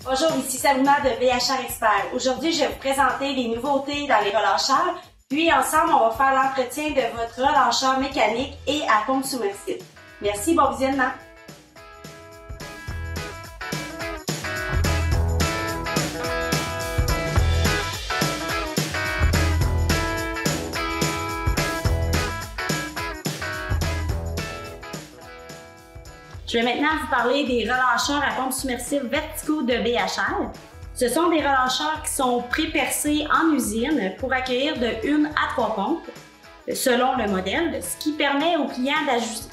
Bonjour, ici Salima de VHR Expert. Aujourd'hui, je vais vous présenter les nouveautés dans les relâcheurs. Puis ensemble, on va faire l'entretien de votre relâcheur mécanique et à pompe submersible. Merci, bon visionnement! Je vais maintenant vous parler des relâcheurs à pompe submersible verticaux de VHR. Ce sont des relâcheurs qui sont pré-percés en usine pour accueillir de 1 à 3 pompes, selon le modèle, ce qui permet au client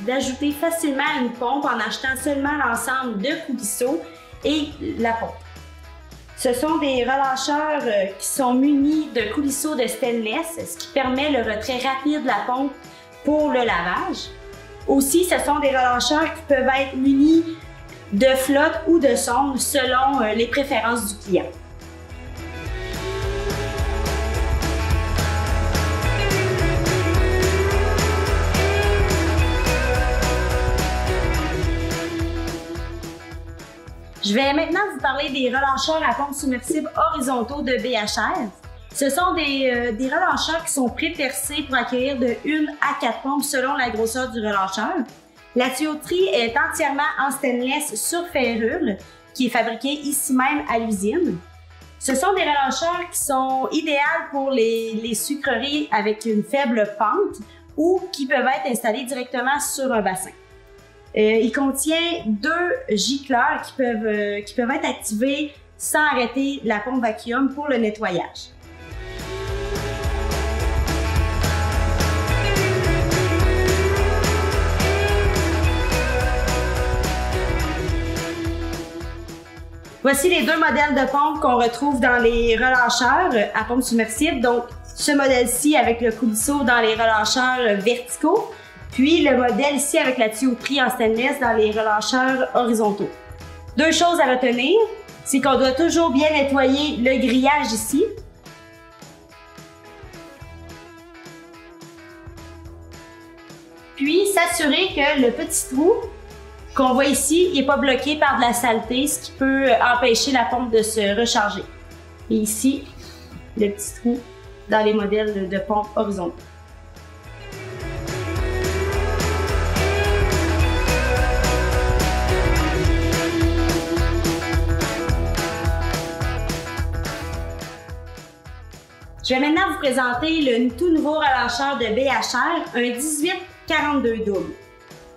d'ajouter facilement une pompe en achetant seulement l'ensemble de coulisseaux et la pompe. Ce sont des relâcheurs qui sont munis de coulisseaux de stainless, ce qui permet le retrait rapide de la pompe pour le lavage. Aussi, ce sont des relâcheurs qui peuvent être munis de flotte ou de sonde selon les préférences du client. Je vais maintenant vous parler des relâcheurs à pompe submersible horizontaux de VHR. Ce sont des relâcheurs qui sont pré-percés pour accueillir de 1 à 4 pompes selon la grosseur du relâcheur. La tuyauterie est entièrement en stainless sur ferrule qui est fabriquée ici même à l'usine. Ce sont des relâcheurs qui sont idéaux pour les sucreries avec une faible pente ou qui peuvent être installés directement sur un bassin. Il contient 2 gicleurs qui peuvent être activés sans arrêter la pompe vacuum pour le nettoyage. Voici les 2 modèles de pompe qu'on retrouve dans les relâcheurs à pompe submersible. Donc, ce modèle-ci avec le coulisseau dans les relâcheurs verticaux, puis le modèle ici avec la tuyauterie en stainless dans les relâcheurs horizontaux. 2 choses à retenir, c'est qu'on doit toujours bien nettoyer le grillage ici. Puis, s'assurer que le petit trou qu'on voit ici n'est pas bloqué par de la saleté, ce qui peut empêcher la pompe de se recharger. Et ici, le petit trou dans les modèles de pompe horizontaux. Je vais maintenant vous présenter le tout nouveau relâcheur de VHR, un 1842 double.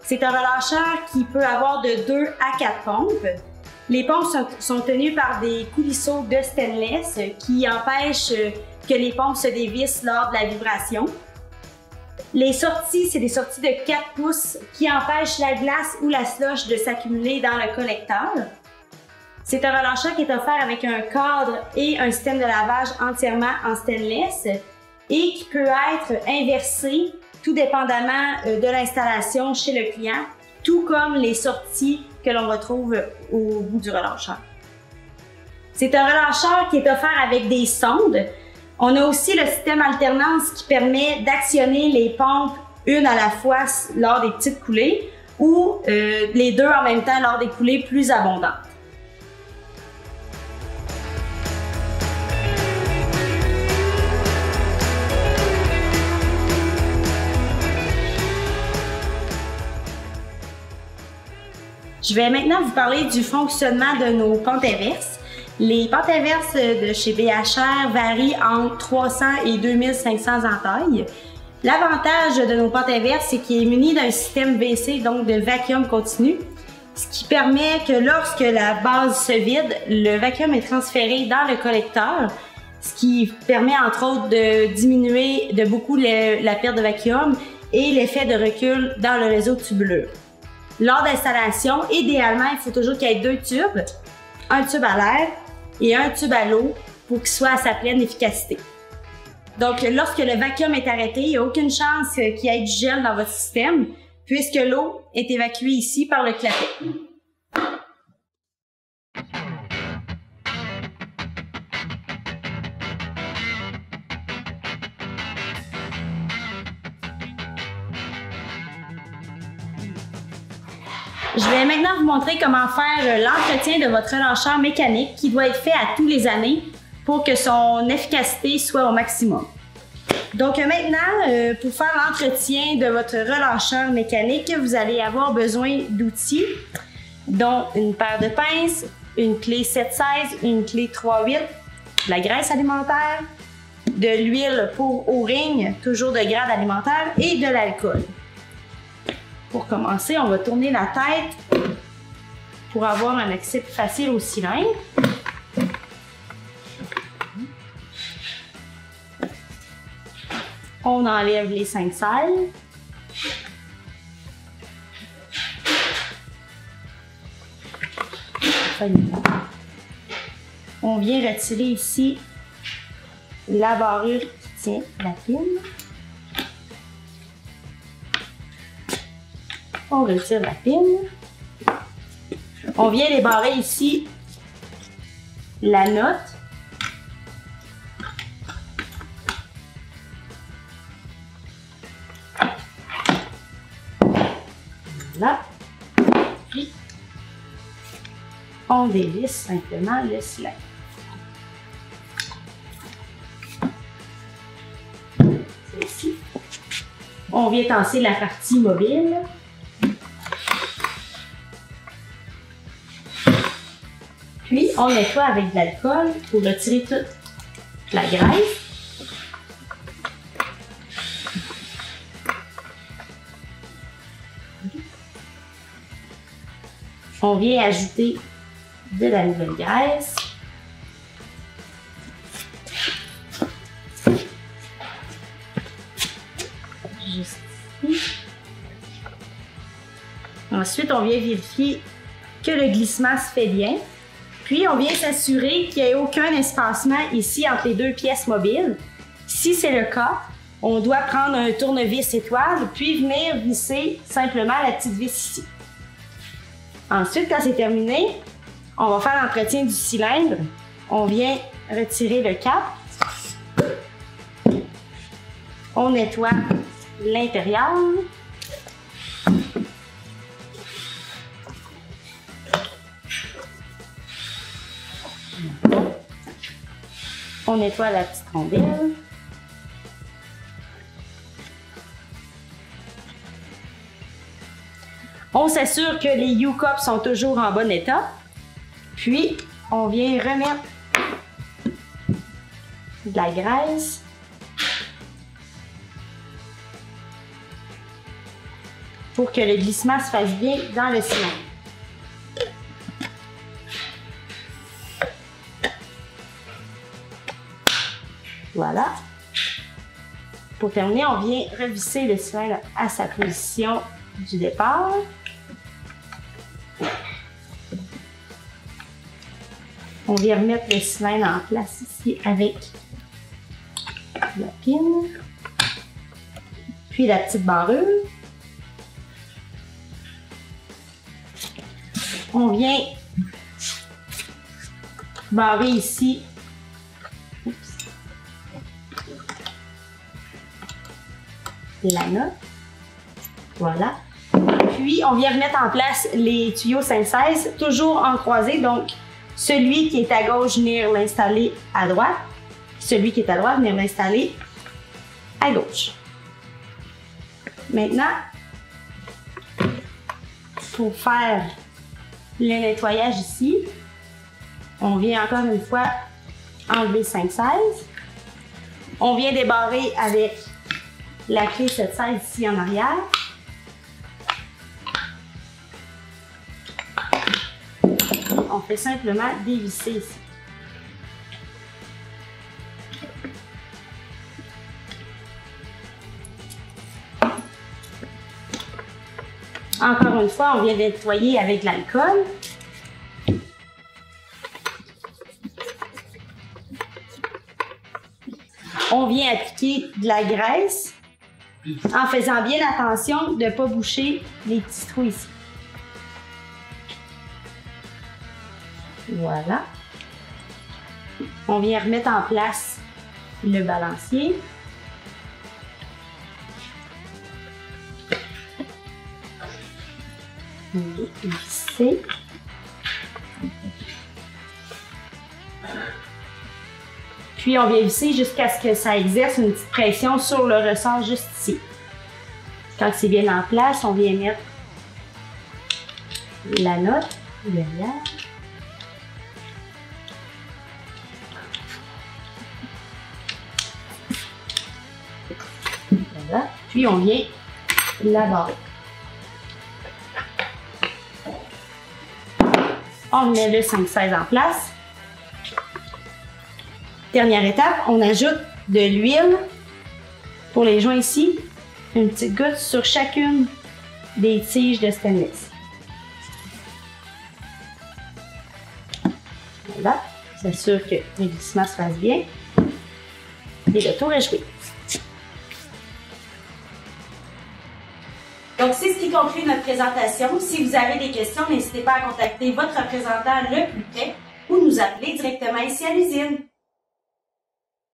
C'est un relâcheur qui peut avoir de 2 à 4 pompes. Les pompes sont tenues par des coulisseaux de stainless qui empêchent que les pompes se dévissent lors de la vibration. Les sorties, c'est des sorties de 4 pouces qui empêchent la glace ou la slush de s'accumuler dans le collecteur. C'est un relâcheur qui est offert avec un cadre et un système de lavage entièrement en stainless et qui peut être inversé tout dépendamment de l'installation chez le client, tout comme les sorties que l'on retrouve au bout du relâcheur. C'est un relâcheur qui est offert avec des sondes. On a aussi le système alternance qui permet d'actionner les pompes une à la fois lors des petites coulées ou les 2 en même temps lors des coulées plus abondantes. Je vais maintenant vous parler du fonctionnement de nos pentes inverses. Les pentes inverses de chez VHR varient entre 300 et 2500 en taille. L'avantage de nos pentes inverses, c'est qu'il est muni d'un système WC, donc de vacuum continu, ce qui permet que lorsque la base se vide, le vacuum est transféré dans le collecteur, ce qui permet entre autres de diminuer de beaucoup la perte de vacuum et l'effet de recul dans le réseau de tubulure. Lors d'installation, idéalement, il faut toujours qu'il y ait 2 tubes, un tube à l'air et un tube à l'eau pour qu'il soit à sa pleine efficacité. Donc, lorsque le vacuum est arrêté, il n'y a aucune chance qu'il y ait du gel dans votre système puisque l'eau est évacuée ici par le clapet. Je vais maintenant vous montrer comment faire l'entretien de votre relâcheur mécanique qui doit être fait à tous les années pour que son efficacité soit au maximum. Donc maintenant, pour faire l'entretien de votre relâcheur mécanique, vous allez avoir besoin d'outils, dont une paire de pinces, une clé 7/16, une clé 3/8, de la graisse alimentaire, de l'huile pour O-ring, toujours de grade alimentaire, et de l'alcool. Pour commencer, on va tourner la tête pour avoir un accès plus facile au cylindre. On enlève les 5 selles. On vient retirer ici la barrure qui tient la pine. On retire la pine. On vient débarrer ici la note. Voilà. Puis, on dévisse simplement le cylindre. Ici. On vient tasser la partie mobile. Puis, on nettoie avec de l'alcool pour retirer toute la graisse. On vient ajouter de la nouvelle graisse. Juste ici. Ensuite, on vient vérifier que le glissement se fait bien. Puis, on vient s'assurer qu'il n'y ait aucun espacement ici entre les deux pièces mobiles. Si c'est le cas, on doit prendre un tournevis étoile, puis venir visser simplement la petite vis ici. Ensuite, quand c'est terminé, on va faire l'entretien du cylindre. On vient retirer le cap. On nettoie l'intérieur. On nettoie la petite rondelle. On s'assure que les U-cups sont toujours en bon état. Puis, on vient remettre de la graisse. Pour que le glissement se fasse bien dans le cylindre. Voilà. Pour terminer, on vient revisser le cylindre à sa position du départ. On vient remettre le cylindre en place ici avec la pine, puis la petite barrure. On vient barrer ici. La note. Voilà. Puis, on vient remettre en place les tuyaux 5/16, toujours en croisée. Donc, celui qui est à gauche, venir l'installer à droite. Celui qui est à droite, venir l'installer à gauche. Maintenant, pour faire le nettoyage ici, on vient encore une fois enlever 5/16. On vient débarrer avec la clé 7/16 ici en arrière. On fait simplement dévisser ici. Encore une fois, on vient nettoyer avec l'alcool. On vient appliquer de la graisse en faisant bien attention de ne pas boucher les petits trous ici. Voilà. On vient remettre en place le balancier. On vient visser. Puis on vient visser jusqu'à ce que ça exerce une petite pression sur le ressort juste ici. Quand c'est bien en place, on vient mettre la note derrière. Voilà. Puis on vient la barrer. On met le 5-16 en place. Dernière étape, on ajoute de l'huile pour les joints ici. Une petite goutte sur chacune des tiges de stainless. Voilà, s'assure que le glissement se fasse bien. Et le tour est joué. Donc, c'est ce qui conclut notre présentation. Si vous avez des questions, n'hésitez pas à contacter votre représentant le plus près ou nous appeler directement ici à l'usine.